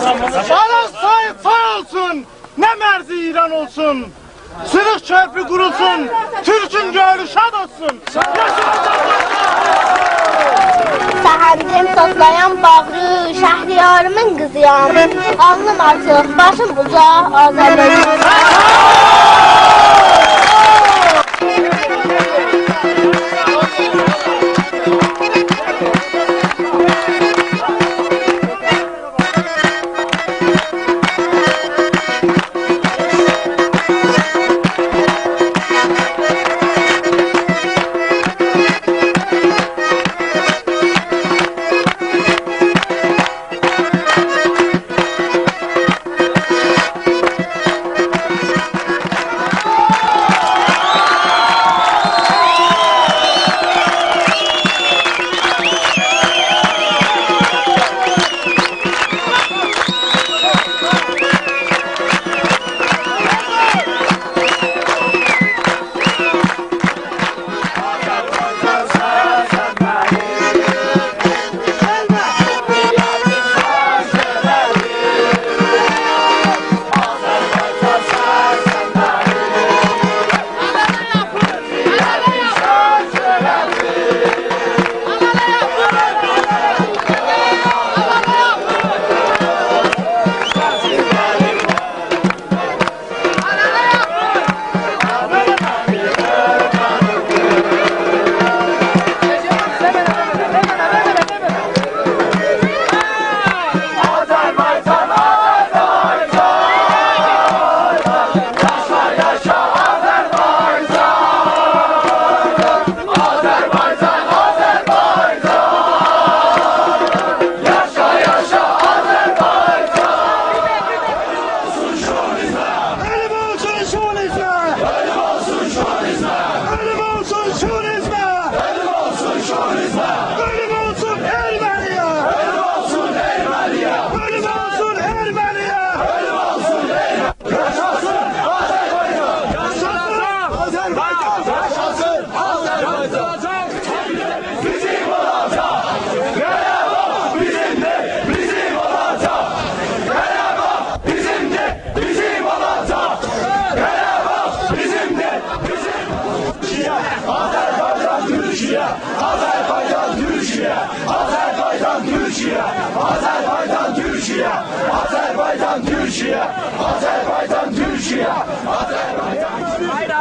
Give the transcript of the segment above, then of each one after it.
Aras Sait sağ olsun, ne merzi İran olsun. Sırık köprü kurulsun, Türk'ün gönlü şad olsun. Səhərimcim toslayan bağrı, Şəhriyarımın qızıyam. Alnım açıq, başım uca, Azərbaycan.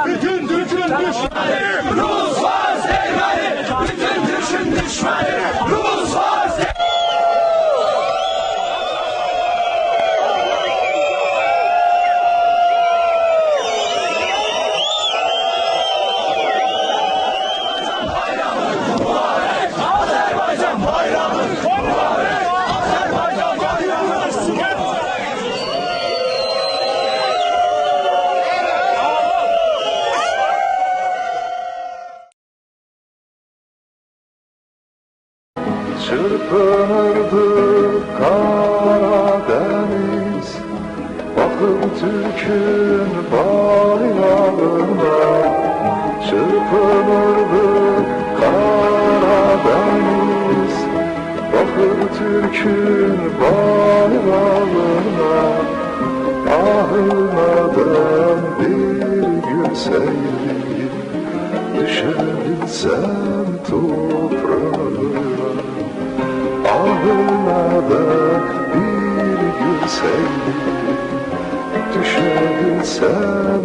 Bütün Türk'ün düşmanı, Rus var Ermeni, bütün Türk'ün düşmanı, Rus var. Çırpınırdı Karadeniz, bakın Türk'ün bayramına. Çırpınırdı Karadeniz, bakın Türk'ün bayrağına. Ahınadan bir gün seyri, düşebilsem toprağına. Ahına bir gün seyri, düşebilsem